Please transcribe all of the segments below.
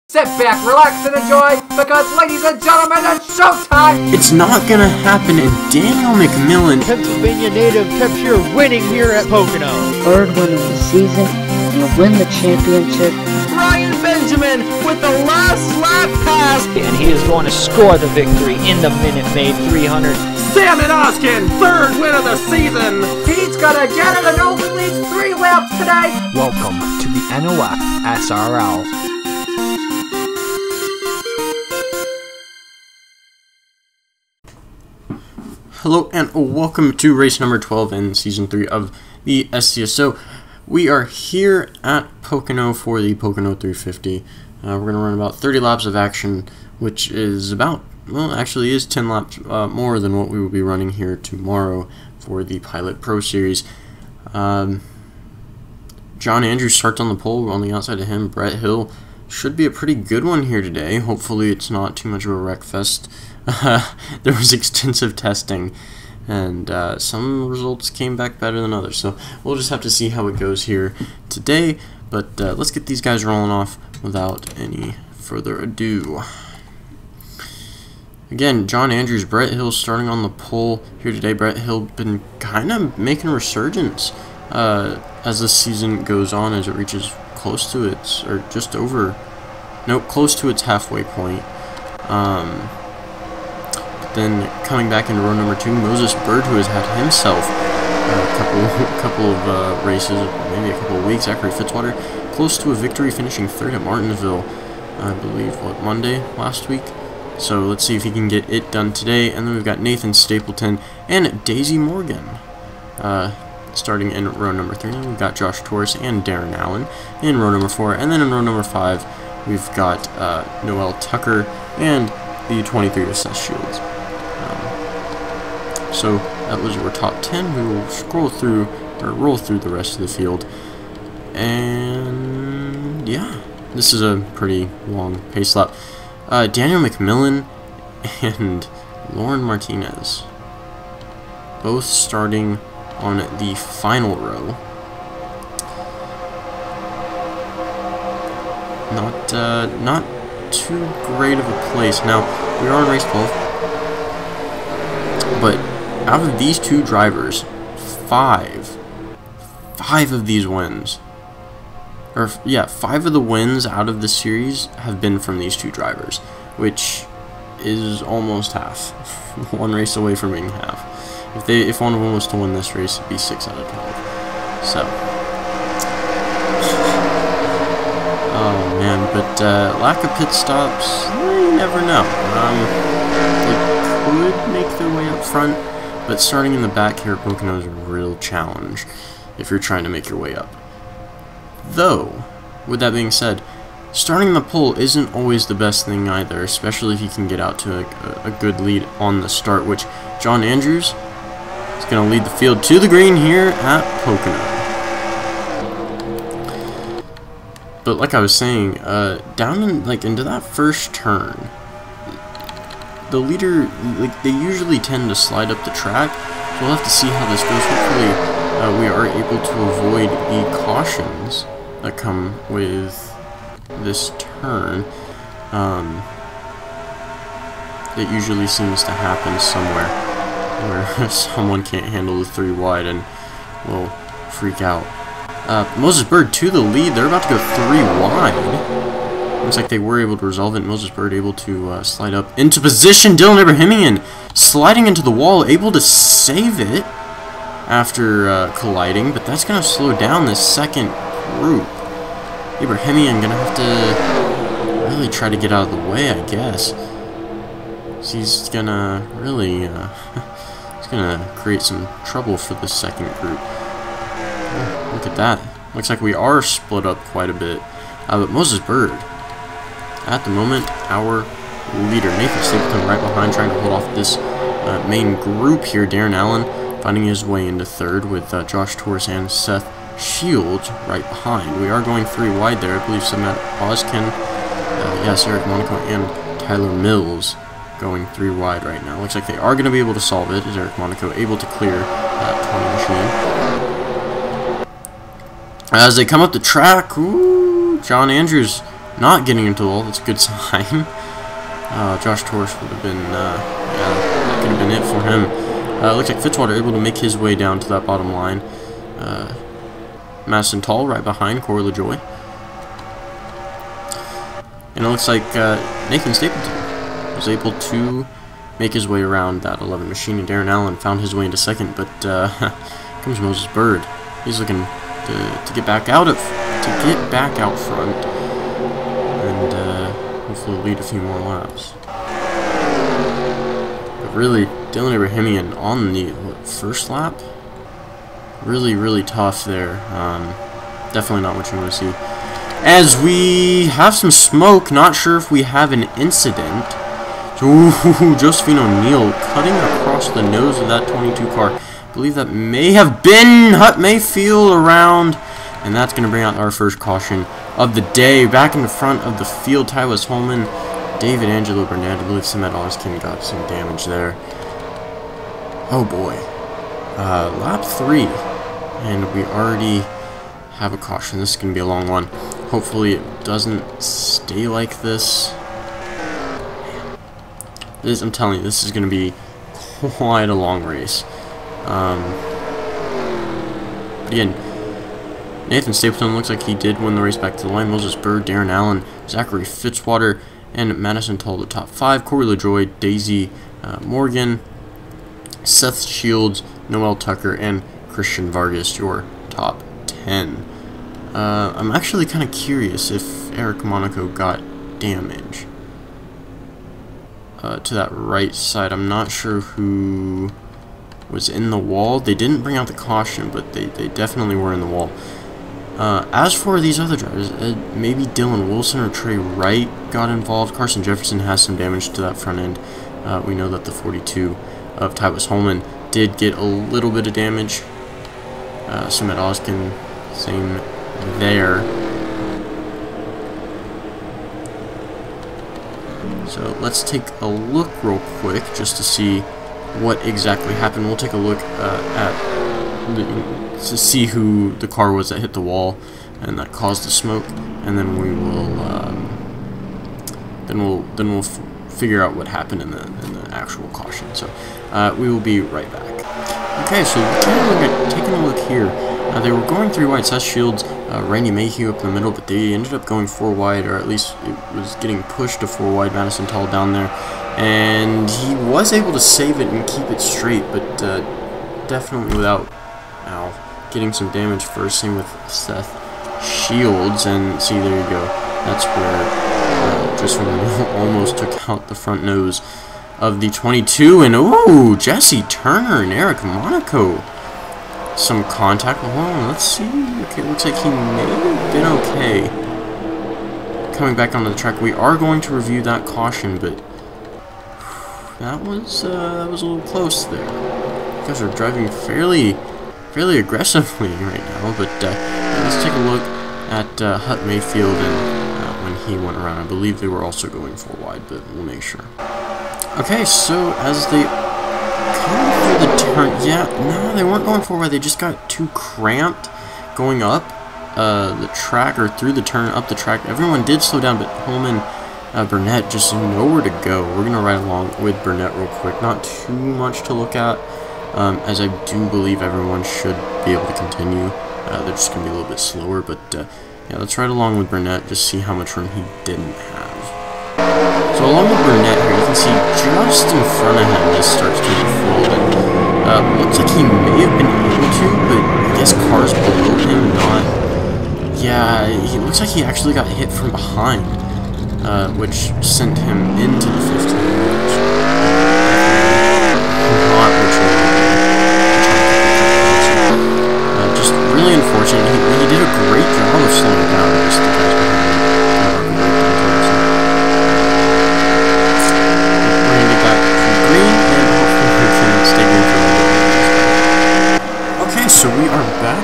Sit back, relax, and enjoy, because, ladies and gentlemen, it's showtime! It's not gonna happen, and Daniel McMillan, Pennsylvania native, kept your winning here at Pocono. Third win of the season, and you'll win the championship. Ryan Benjamin with the last lap pass, and he is going to score the victory in the Minute Maid 300. Sam Oskin, third win of the season! He's gonna get it and only leads 3 laps today! Welcome to the NOFSRL. hello and welcome to race number 12 in season 3 of the SCSO. We are here at Pocono for the Pocono 350. We're going to run about 30 laps of action, which is about, well, actually is 10 laps more than what we will be running here tomorrow for the Pilot Pro Series. John Andrews starts on the pole. On the outside of him, Brett Hill. Should be a pretty good one here today. Hopefully it's not too much of a wreck fest. There was extensive testing, and some results came back better than others, so we'll just have to see how it goes here today. But let's get these guys rolling off without any further ado. Again, John Andrews, Brett Hill starting on the pole here today. Brett Hill been kind of making a resurgence as the season goes on, as it reaches close to its, or just over, no, close to its halfway point. Then coming back into row number 2, Moses Bird, who has had himself a couple of races, maybe a couple of weeks. Zachary Fitzwater, close to a victory, finishing 3rd at Martinsville, I believe, what, Monday last week? So let's see if he can get it done today. And then we've got Nathan Stapleton and Daisy Morgan starting in row number 3. And we've got Josh Torres and Darren Allen in row number 4. And then in row number 5, we've got Noel Tucker and the 23 to Seth Shields. So that was your top 10. We will scroll through, or roll through the rest of the field. And yeah, this is a pretty long pace lap. Daniel McMillan and Lauren Martinez, both starting on the final row. Not too great of a place. Now, we are on race 12, but out of these two drivers, five of these wins, or yeah, 5 of the wins out of the series have been from these two drivers, which is almost half. One race away from being half. If one of them was to win this race, it'd be 6 out of 12. So, oh man, but lack of pit stops, you never know. They could make their way up front, but starting in the back here at Pocono is a real challenge if you're trying to make your way up. Though, with that being said, starting the pole isn't always the best thing either, especially if you can get out to a good lead on the start, which John Andrews is going to lead the field to the green here at Pocono. But like I was saying, down in, into that first turn, the leader, they usually tend to slide up the track, so we'll have to see how this goes. Hopefully we are able to avoid the cautions that come with this turn. It usually seems to happen somewhere where someone can't handle the 3 wide and will freak out. Moses Bird to the lead. They're about to go 3 wide. Looks like they were able to resolve it. Moses Bird able to slide up into position. Dylan Ibrahimian sliding into the wall, able to save it after colliding, but that's going to slow down this second group. Ibrahimian going to have to really try to get out of the way, I guess. He's going to really he's going to create some trouble for the second group. Oh, look at that. Looks like we are split up quite a bit. But Moses Bird, at the moment, our leader. Nathan Stapleton right behind, trying to hold off this main group here. Darren Allen finding his way into 3rd with Josh Torres and Seth Shields right behind. We are going 3 wide there. I believe Samet Oskin, yes, Eric Monaco, and Tyler Mills going 3 wide right now. Looks like they are going to be able to solve it, as Eric Monaco able to clear 20 machine. As they come up the track, ooh, John Andrews not getting into the wall. That's a good sign. Josh Torres would have been, yeah, that could have been it for him. Looks like Fitzwater able to make his way down to that bottom line. Madison Tall right behind Corey LaJoy. And it looks like Nathan Stapleton was able to make his way around that 11 machine, and Darren Allen found his way into second, but comes Moses Bird. He's looking to get back out front and hopefully lead a few more laps. But really, Dylan Ibrahimian on the first lap, really tough there. Definitely not what you want to see. As we have some smoke, not sure if we have an incident. Ooh, Josephine O'Neill cutting across the nose of that 22 car. I believe that may have been Hut Mayfield around, and that's going to bring out our first caution of the day. Back in the front of the field, Tywas Holman, David Angelo Burnett. I believe Samet Oskin got some damage there. Oh boy. Lap 3, and we already have a caution. This is going to be a long one. Hopefully it doesn't stay like this. I'm telling you, this is going to be quite a long race. But again, Nathan Stapleton looks like he did win the race back to the line. Moses Bird, Darren Allen, Zachary Fitzwater, and Madison Tull, the top 5. Corey LaJoy, Daisy Morgan, Seth Shields, Noel Tucker, and Christian Vargas, your top 10. I'm actually kind of curious if Eric Monaco got damage to that right side. I'm not sure who was in the wall. They didn't bring out the caution, but they definitely were in the wall. As for these other drivers, maybe Dylan Wilson or Trey Wright got involved. Carson Jefferson has some damage to that front end. We know that the 42 of Tywas Holman did get a little bit of damage. Samet Oskin, same there. So let's take a look real quick just to see what exactly happened. We'll take a look to see who the car was that hit the wall and that caused the smoke, and then we will we'll figure out what happened in the actual caution. So we will be right back. Okay, so taking a look here. They were going 3 wide. Seth Shields, Randy Mayhew up in the middle, but they ended up going 4 wide, or at least it was getting pushed to 4 wide. Madison Tull down there, and he was able to save it and keep it straight, but definitely without getting some damage first. Same with Seth Shields, and see, there you go. That's where just almost took out the front nose of the 22, and ooh, Jesse Turner and Eric Monaco. Some contact. Hold on, let's see. Okay, looks like he may have been okay coming back onto the track. We are going to review that caution, but that was a little close there. You guys are driving fairly aggressively right now. But let's take a look at Hut Mayfield and when he went around. I believe they were also going 4 wide, but we'll make sure. Okay, so as they come through the turn, yeah, no, they weren't going 4 wide. They just got too cramped going up the track, or through the turn, up the track. Everyone did slow down, but Holman, Burnett, just nowhere to go. We're going to ride along with Burnett real quick. Not too much to look at, as I do believe everyone should be able to continue. They're just going to be a little bit slower, but yeah, let's ride along with Burnett, just see how much room he didn't have. So along with Burnett here, you can see just in front of him this starts to unfold, and looks like he may have been able to, but I guess cars below him not. Yeah, he looks like he actually got hit from behind, which sent him into the 15. Not what you want. Just really unfortunate. He did a great job of slowing down. Just the guys behind him. We're gonna get that green, and hopefully we can stay green for a little bit. Okay, so we are back.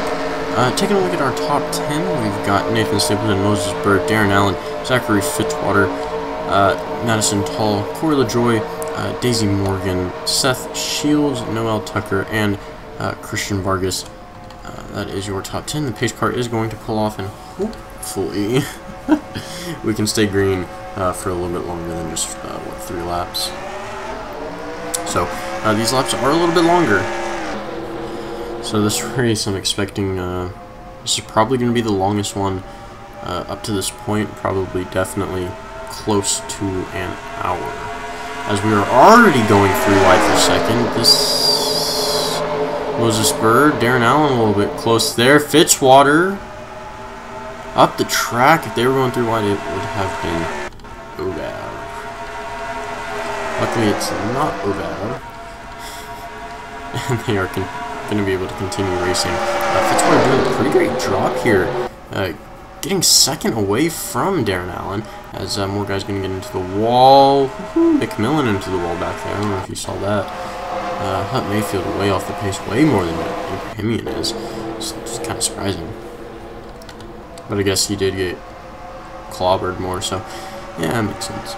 Taking a look at our top 10, we've got Nathan Stapleton, Moses Bird, Darren Allen, Zachary Fitzwater, Madison Tull, Corey LaJoy, Daisy Morgan, Seth Shields, Noel Tucker, and Christian Vargas. That is your top 10. The pace car is going to pull off, and hopefully we can stay green for a little bit longer than just, what, 3 laps. So, these laps are a little bit longer. So this race, I'm expecting, this is probably going to be the longest one up to this point, probably definitely close to an hour. As we are already going 3 wide for second, this Moses Bird, Darren Allen a little bit close there. Fitzwater up the track. If they were going 3 wide, it would have been Obad. Luckily, it's not Obad, and they are going to be able to continue racing. Fitzwater doing a pretty great drop here, getting second away from Darren Allen, as more guys going to get into the wall. McMillan into the wall back there. I don't know if you saw that. Hunt Mayfield way off the pace, way more than Abrahamian is. It's kind of surprising. But I guess he did get clobbered more, so yeah, that makes sense.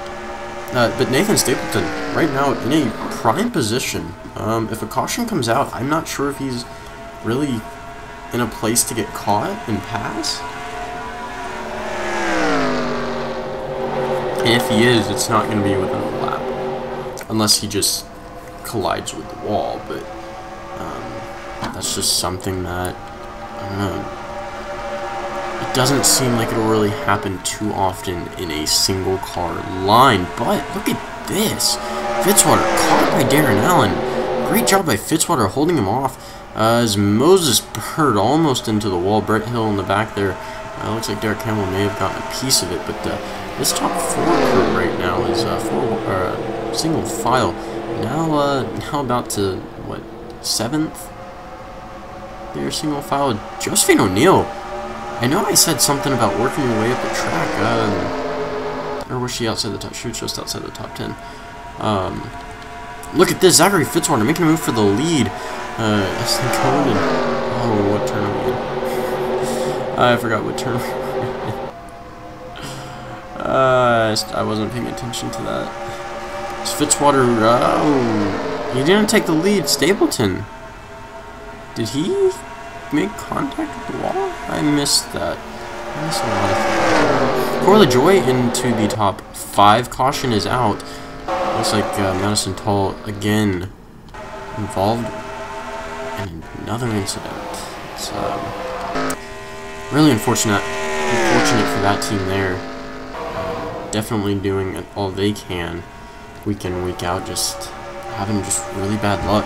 But Nathan Stapleton, right now, in a prime position. If a caution comes out, I'm not sure if he's really in a place to get caught and pass. And if he is, it's not going to be within a lap. Unless he just collides with the wall, but that's just something that, I don't know, it doesn't seem like it'll really happen too often in a single car line. But look at this, Fitzwater caught by Darren Allen. Great job by Fitzwater holding him off, as Moses Bird almost into the wall. Brett Hill in the back there. Looks like Derek Campbell may have gotten a piece of it, but this top 4 crew right now is single file. Now about to, what, 7th? They're single file. Josephine O'Neill. I know I said something about working your way up the track. Or was she outside the top? She was just outside the top 10. Look at this. Zachary Fitzwater making a move for the lead. As they go in. Oh, what turn are we in? I forgot what turn we were in. I wasn't paying attention to that. Fitzwater, oh, he didn't take the lead. Stapleton, did he make contact with the wall? I missed that. I missed a lot of things. Corley Joy into the top 5. Caution is out. Looks like Madison Tull again involved in another incident. It's really unfortunate for that team there. Definitely doing all they can week in, week out, just having just really bad luck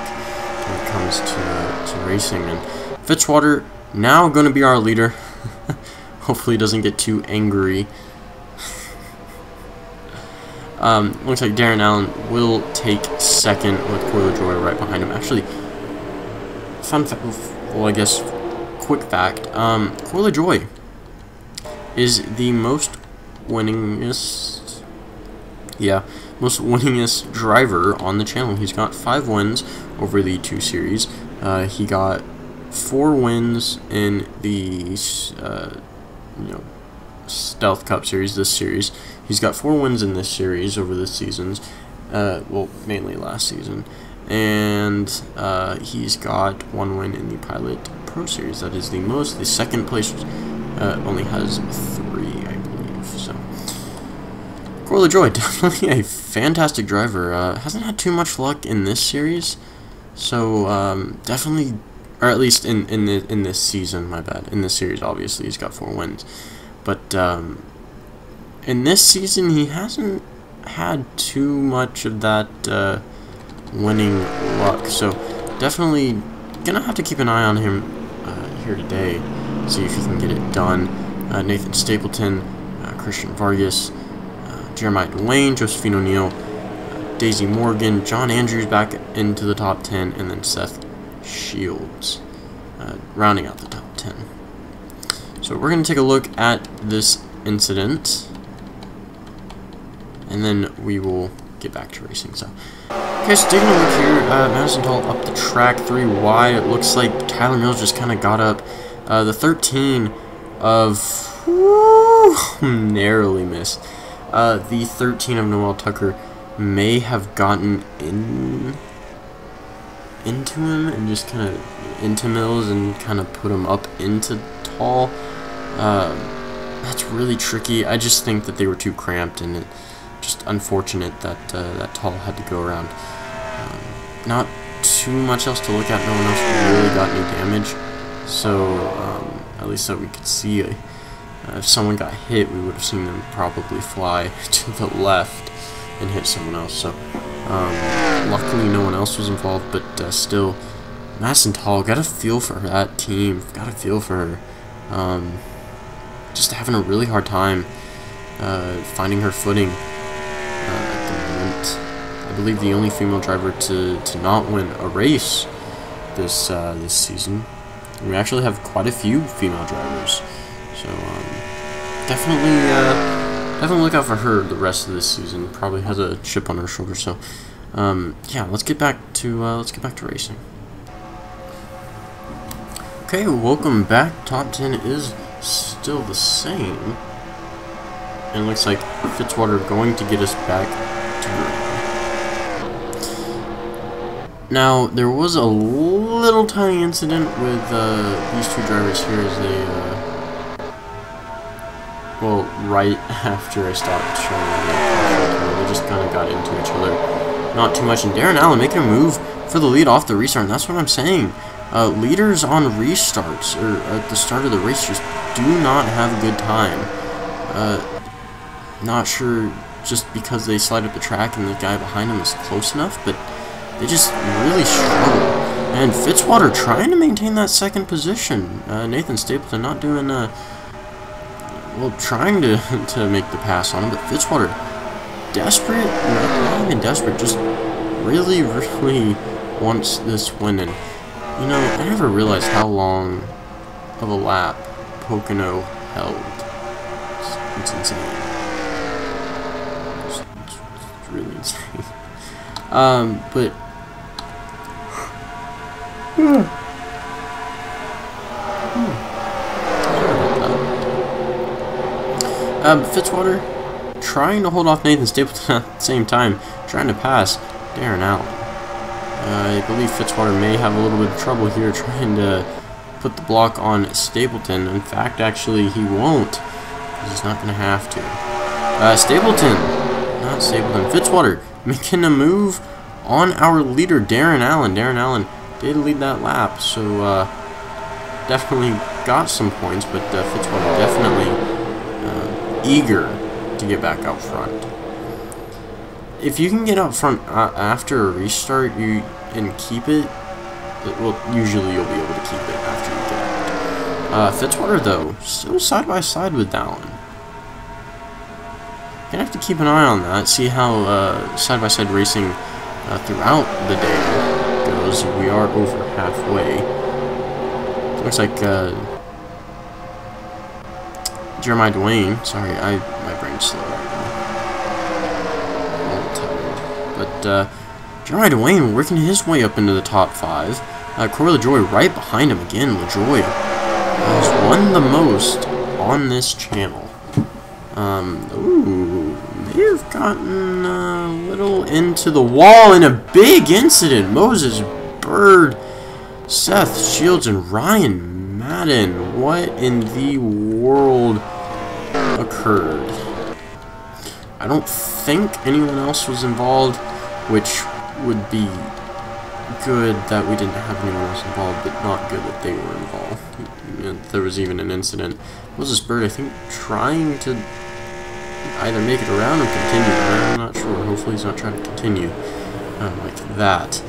when it comes to racing. And Fitzwater now going to be our leader. Hopefully he doesn't get too angry. Looks like Darren Allen will take second with Corley Joy right behind him. Actually, fun fact, well, I guess quick fact, Corley Joy is the most winningest driver on the channel. He's got 5 wins over the 2 series. He got 4 wins in the Stealth Cup series, this series. He's got 4 wins in this series over the seasons, well, mainly last season, and he's got 1 win in the Pilot Pro Series. That is the most. The second place only has 3, I believe. So Corley Joy, definitely a fantastic driver. Hasn't had too much luck in this series, so definitely, or at least in this season. My bad. In this series, obviously, he's got 4 wins, but in this season, he hasn't had too much of that winning luck. So definitely gonna have to keep an eye on him here today, see if he can get it done. Nathan Stapleton, Christian Vargas, Jeremiah Dwayne, Josephine O'Neill, Daisy Morgan, John Andrews back into the top 10, and then Seth Shields rounding out the top 10. So we're going to take a look at this incident, and then we will get back to racing. So, okay, so taking a look here, Madison Tull up the track 3 wide. It looks like Tyler Mills just kind of got up. The 13 of... narrowly missed. The 13 of Noel Tucker may have gotten into him and just kind of into Mills and kind of put him up into Tull. that's really tricky. I just think that they were too cramped, and it just unfortunate that that Tall had to go around. Not too much else to look at. No one else really got any damage, so at least that we could see. If someone got hit, we would have seen them probably fly to the left and hit someone else. So luckily no one else was involved, but still, Madison Tall, got a feel for that team. Got a feel for her. Just having a really hard time finding her footing at the moment. I believe the only female driver to not win a race this this season. We actually have quite a few female drivers, so definitely look out for her the rest of this season. Probably has a chip on her shoulder. So yeah, let's get back to racing. Okay, welcome back. Top 10 is still the same, and it looks like Fitzwater going to get us back to green. Now, there was a little tiny incident with these two drivers here as they, well, right after I stopped showing them, they just kind of got into each other. Not too much, and Darren Allen making a move for the lead off the restart, and that's what I'm saying. Leaders on restarts, or at the start of the race, just do not have a good time. Not sure just because they slide up the track and the guy behind them is close enough, but they just really struggle. And Fitzwater trying to maintain that second position. Nathan Stapleton not doing, well, trying to make the pass on him, but Fitzwater desperate, not even desperate, just really wants this win. And you know, I never realized how long of a lap Pocono held. It's insane. It's really insane. But Fitzwater trying to hold off Nathan Stapleton at the same time, trying to pass Darren Allen. I believe Fitzwater may have a little bit of trouble here trying to put the block on Stapleton. In fact, actually, he won't, because he's not going to have to. Stapleton, not Stapleton, Fitzwater making a move on our leader, Darren Allen. Darren Allen did lead that lap, so definitely got some points, but Fitzwater definitely eager to get back out front. If you can get out front after a restart and keep it, well, usually you'll be able to keep it after you get out. Fitzwater, though, still side by side with Allen. Gonna have to keep an eye on that, see how side by side racing throughout the day goes. We are over halfway. Looks like Jeremiah Dwayne. Sorry, my brain's slow right now. A little tired. But Jeremiah Dwayne working his way up into the top 5. Corey LaJoy right behind him again. LaJoy has won the most on this channel. Ooh, may have gotten a little into the wall in a big incident. Moses Bird, Seth Shields, and Ryan Madden. What in the world occurred? I don't think anyone else was involved, which would be good that we didn't have anyone else involved, but not good that they were involved. There was even an incident. Moses Bird, I think, trying to either make it around or continue. I'm not sure. Hopefully he's not trying to continue like that.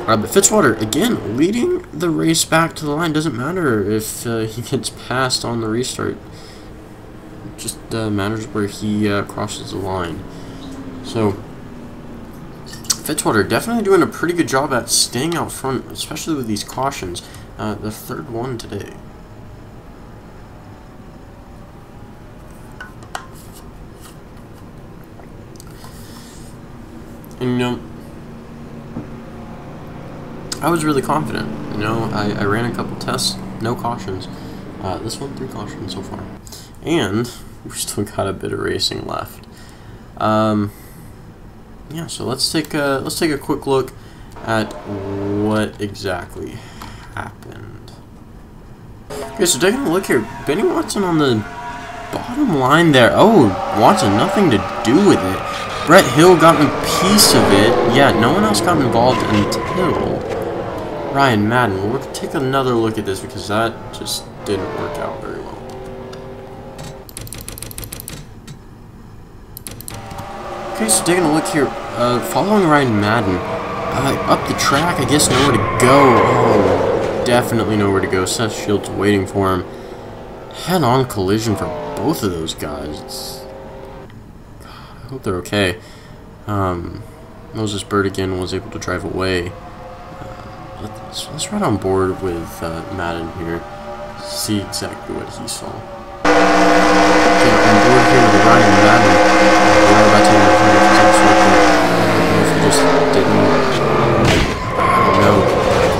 But Fitzwater, again, leading the race back to the line. Doesn't matter if he gets passed on the restart. It just matters where he crosses the line. So, Fitzwater definitely doing a pretty good job at staying out front, especially with these cautions. The third one today. And, you know, I was really confident. You know, I ran a couple tests, no cautions. This one, 3 cautions so far. And we still got a bit of racing left. Yeah, so let's take a quick look at what exactly happened. Okay, so taking a look here, Benny Watson on the bottom line there. Oh, Watson, nothing to do with it. Brett Hill got a piece of it. Yeah, no one else got involved until Ryan Madden. We'll take another look at this because that just didn't work out very well. Okay, so taking a look here. Following Ryan Madden. Up the track, I guess nowhere to go. Oh, definitely nowhere to go. Seth Shields waiting for him. Head-on collision for both of those guys. I hope they're okay. Moses Bird again was able to drive away. Let's ride on board with Madden here. See exactly what he saw. Okay, on board here with Ryan Madden. We're about to just didn't. I don't know.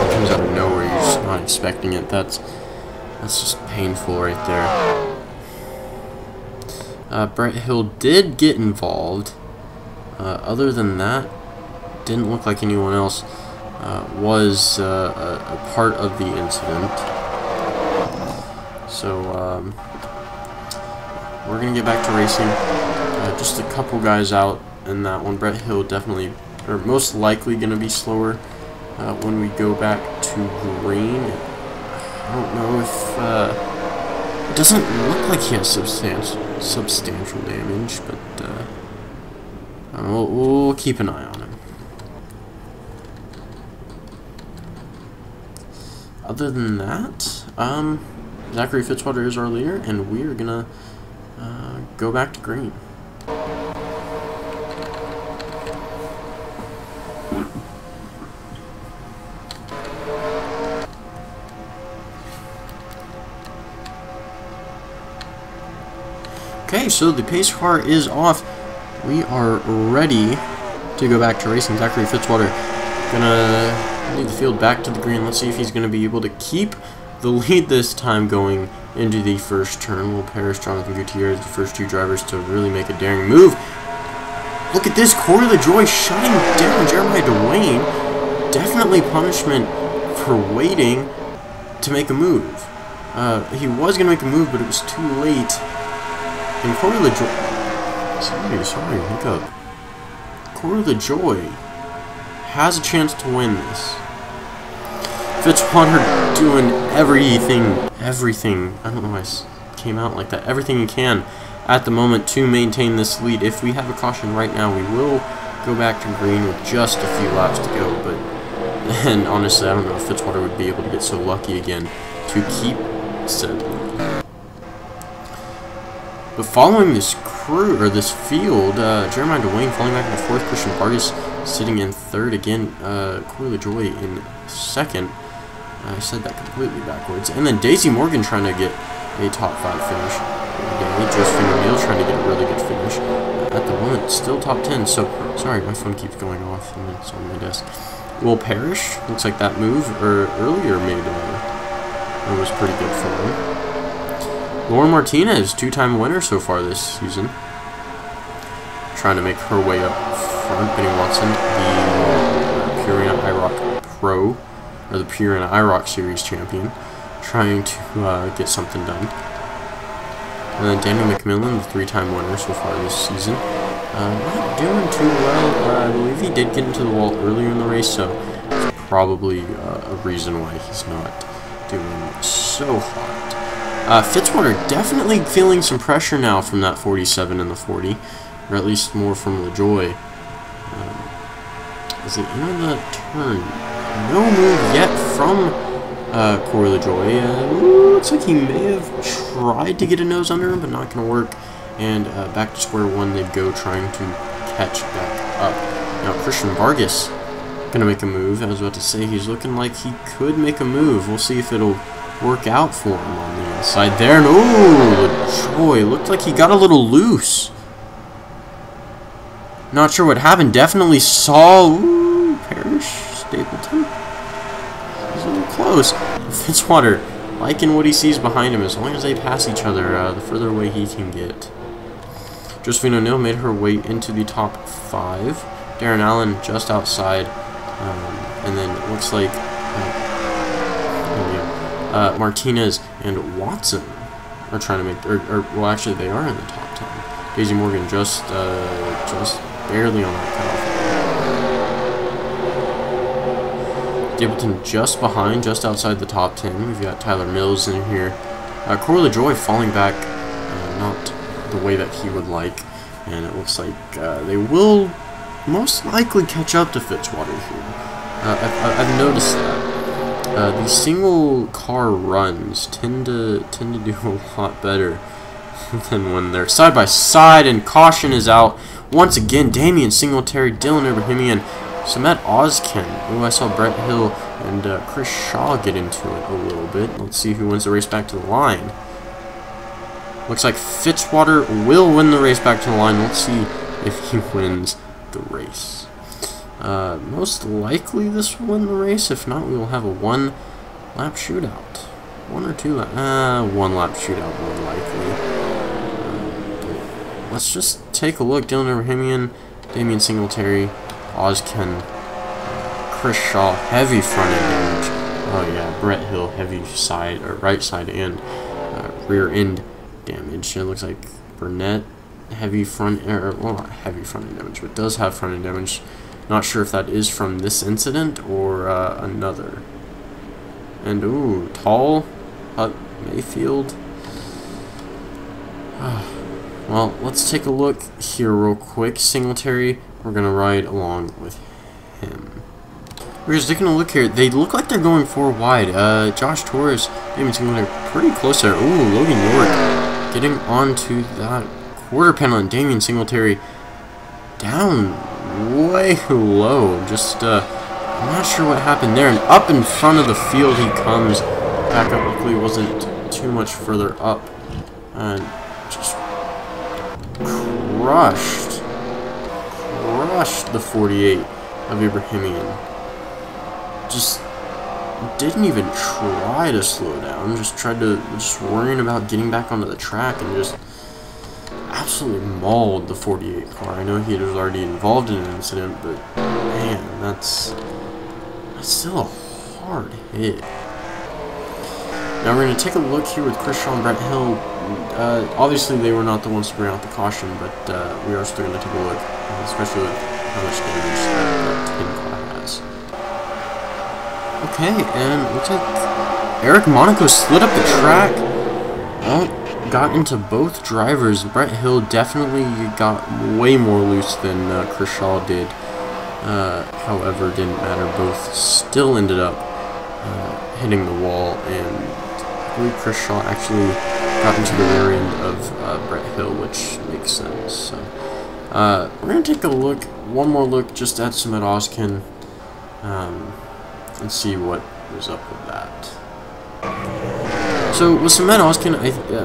It comes out of nowhere. You're just not expecting it. That's just painful right there. Brett Hill did get involved. Other than that, didn't look like anyone else was a part of the incident. So we're gonna get back to racing. Just a couple guys out in that one. Brett Hill definitely, or most likely, gonna be slower when we go back to green. I don't know if it doesn't look like he has substantial damage, but we'll keep an eye on him. Other than that, Zachary Fitzwater is our leader, and we are gonna go back to green. Okay, so the pace car is off. We are ready to go back to racing. Zachary Fitzwater gonna lead the field back to the green. Let's see if he's gonna be able to keep the lead this time going into the first turn. Will Parrish, Jonathan Gutierrez, the first two drivers to really make a daring move. Look at this, Corey LaJoie shutting down Jeremiah Dwayne. Definitely punishment for waiting to make a move. He was gonna make a move, but it was too late. And Corey LaJoie, sorry, hiccup. Corey LaJoie has a chance to win this. Fitzwater doing everything, I don't know why it came out like that, everything he can at the moment to maintain this lead. If we have a caution right now, we will go back to green with just a few laps to go, and honestly, I don't know if Fitzwater would be able to get so lucky again to keep said lead. But following this field, Jeremiah Dwayne falling back in the fourth, Christian Vargas sitting in third again, Corey LaJoie in second. I said that completely backwards. And then Daisy Morgan trying to get a top 5 finish. Josephine O'Neill trying to get a really good finish. At the moment, still top 10. So, sorry, my phone keeps going off and it's on my desk. Will Parrish, looks like that move earlier made it was pretty good for him. Lauren Martinez, 2-time winner so far this season. Trying to make her way up front. Benny Watson, the Purina IROC Pro, or the Purina IROC Series champion, trying to get something done. And then Daniel McMillan, the 3-time winner so far this season. Not doing too well. I believe he did get into the wall earlier in the race, so it's probably a reason why he's not doing so hot. Fitzwater definitely feeling some pressure now from that 47 and the 40, or at least more from LaJoie. Is it in the turn? No move yet from Corey LaJoie. Looks like he may have tried to get a nose under him, but not going to work. And back to square one they go, trying to catch back up. Now Christian Vargas going to make a move. I was about to say, he's looking like he could make a move. We'll see if it'll work out for him on the inside there. And oh, LaJoie looked like he got a little loose. Not sure what happened. Definitely saw Parrish, Stapleton. He's a little close. Fitzwater liking what he sees behind him. As long as they pass each other, the further away he can get. Josephine O'Neill made her way into the top 5. Darren Allen just outside. And then it looks like Martinez and Watson are trying to make, well, actually, they are in the top 10. Daisy Morgan just barely on that cutoff. Stapleton just behind, just outside the top 10. We've got Tyler Mills in here. Corey LaJoy falling back, not the way that he would like, and it looks like they will most likely catch up to Fitzwater here. I've noticed that. These single car runs tend to do a lot better than when they're side by side, and caution is out once again. Damian Singletary, Dylan Ibrahimian, Samet Ozken. Oh, I saw Brett Hill and Chris Shaw get into it a little bit. Let's see who wins the race back to the line. Looks like Fitzwater will win the race back to the line. Let's see if he wins the race. Most likely this will win the race. If not, we will have a one-lap shootout. One or two lap? One-lap shootout more likely. Let's just take a look. Dylan Ibrahimian, Damian Singletary, Ozken, Chris Shaw, heavy front end damage. Oh yeah, Brett Hill, heavy side or right side and rear end damage. It looks like Burnett, heavy front, well, not heavy front end damage, but does have front end damage. Not sure if that is from this incident or another. And ooh, Tall, Mayfield. Well, let's take a look here real quick. Singletary, we're gonna ride along with him. We're just taking a look here. They look like they're going 4 wide. Josh Torres, Damian Singletary, pretty close there. Ooh, Logan York getting onto that quarter panel, and Damian Singletary down way low. Just I'm not sure what happened there. And up in front of the field he comes. Back up luckily wasn't too much further up, and just crushed the 48 of Ibrahimian. Just didn't even try to slow down. Just worrying about getting back onto the track, and just absolutely mauled the 48 car. I know he was already involved in an incident, but man, that's still a hard hit. Now we're going to take a look here with Chris Shaw and Brett Hill. Obviously they were not the ones to bring out the caution, but we are still going to take a look, especially with how much damage that 10 car has. Okay, and it looks like Eric Monaco slid up the track. Well, got into both drivers. Brett Hill definitely got way more loose than Chris Shaw did. However, didn't matter. Both still ended up hitting the wall, and I believe Chris Shaw actually got into the rear end of Brett Hill, which makes sense. So we're going to take a look, one more look just at Samet Ozken, and see what was up with that. So with Samet Ozken,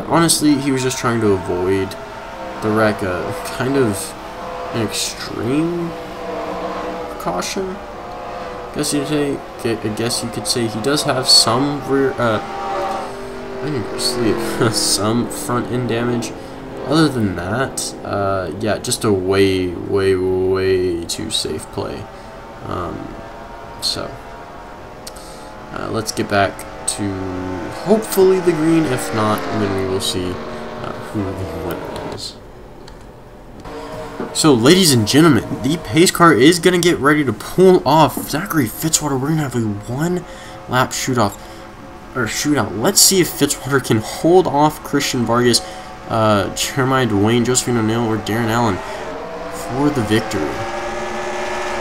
honestly, he was just trying to avoid the wreck. Kind of an extreme precaution, I guess you could say. He does have some rear, some front end damage. Other than that, yeah, just a way too safe play. So let's get back to hopefully the green. If not, then we will see who the winner is. So, ladies and gentlemen, the pace car is going to get ready to pull off Zachary Fitzwater. We're going to have a one-lap shootout. Let's see if Fitzwater can hold off Christian Vargas, Jeremiah Dwayne, Josephine O'Neill, or Darren Allen for the victory.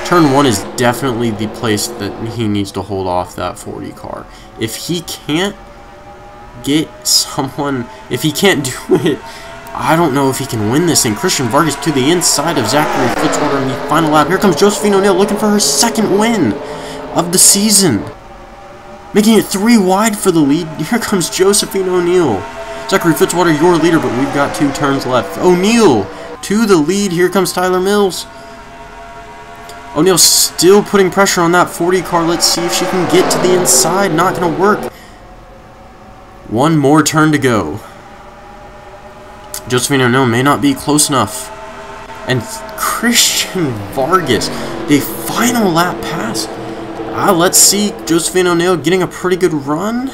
Turn 1 is definitely the place that he needs to hold off that 40 car. If he can't get someone, if he can't do it, I don't know if he can win this thing. Christian Vargas to the inside of Zachary Fitzwater in the final lap. Here comes Josephine O'Neill looking for her second win of the season, making it 3 wide for the lead. Here comes Josephine O'Neill. Zachary Fitzwater, your leader, but we've got 2 turns left. O'Neill to the lead. Here comes Tyler Mills. O'Neill still putting pressure on that 40 car. Let's see if she can get to the inside. Not going to work. One more turn to go. Josephine O'Neill may not be close enough. And Christian Vargas, the final lap pass. Let's see Josephine O'Neill getting a pretty good run.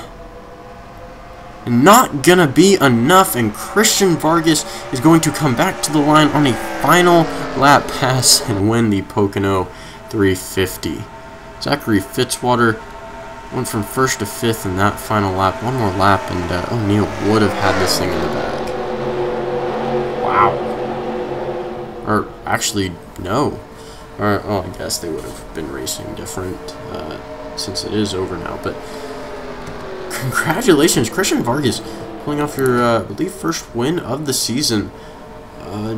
not gonna be enough, and Christian Vargas is going to come back to the line on a final lap pass and win the Pocono 350. Zachary Fitzwater went from 1st to 5th in that final lap. One more lap, and O'Neal would have had this thing in the bag. Wow. Or actually, no. Or, well, I guess they would have been racing different since it is over now. But congratulations, Christian Vargas, pulling off your, I believe, first win of the season.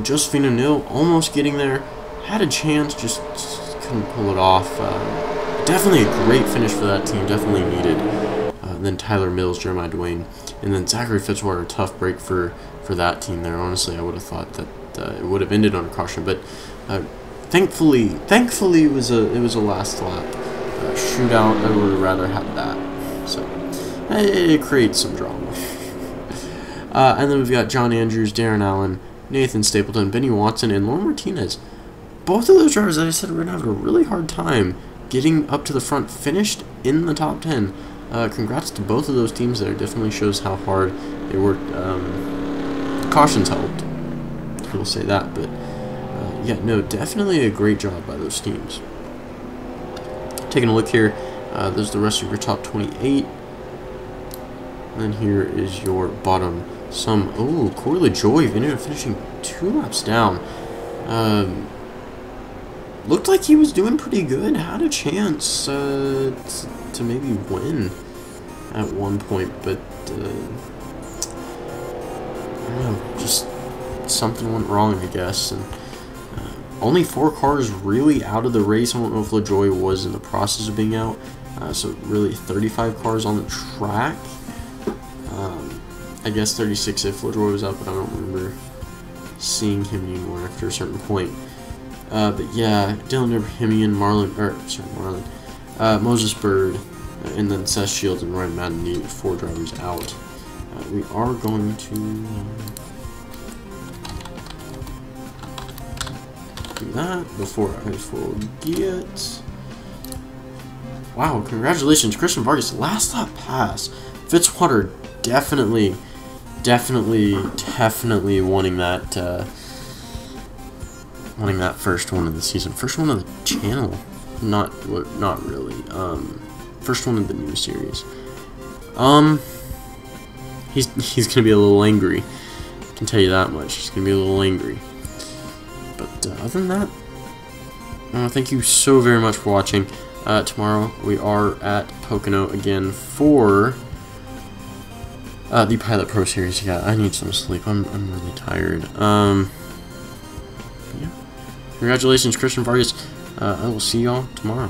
Josephine O'Neal almost getting there. Had a chance, just couldn't pull it off. Definitely a great finish for that team, definitely needed. Then Tyler Mills, Jeremiah Dwayne, and then Zachary Fitzwater, a tough break for that team there. Honestly, I would have thought that it would have ended on a caution, but thankfully it was a last lap shootout. I would have rather had that, so it creates some drama. And then we've got John Andrews, Darren Allen, Nathan Stapleton, Benny Watson, and Lauren Martinez. Both of those drivers, as I said, we're gonna have a really hard time getting up to the front, finished in the top 10. Congrats to both of those teams there. Definitely shows how hard they worked. Cautions helped, we'll say that, but yeah, no, definitely a great job by those teams. Taking a look here, there's the rest of your top 28, and then here is your bottom some. Oh, Corey LaJoie ended up finishing 2 laps down. Looked like he was doing pretty good, had a chance to maybe win at one point, but I don't know, just something went wrong, I guess. And only 4 cars really out of the race. I don't know if LaJoie was in the process of being out, so really 35 cars on the track. I guess 36 if LaJoie was out, but I don't remember seeing him anymore after a certain point. But yeah, Dylan Abrahamian, Moses Bird, and then Seth Shields and Ryan Madden, the 4 drivers out. We are going to do that before I forget. Wow, congratulations, Christian Vargas, last lap pass. Fitzwater definitely wanting that. Winning that first one of the season, first one of the channel, not really, first one of the new series. He's gonna be a little angry, I can tell you that much. He's gonna be a little angry. But other than that, thank you so very much for watching. Tomorrow we are at Pocono again for the Pilot Pro Series. Yeah, I need some sleep. I'm really tired. Yeah. Congratulations, Christian Vargas. I will see y'all tomorrow.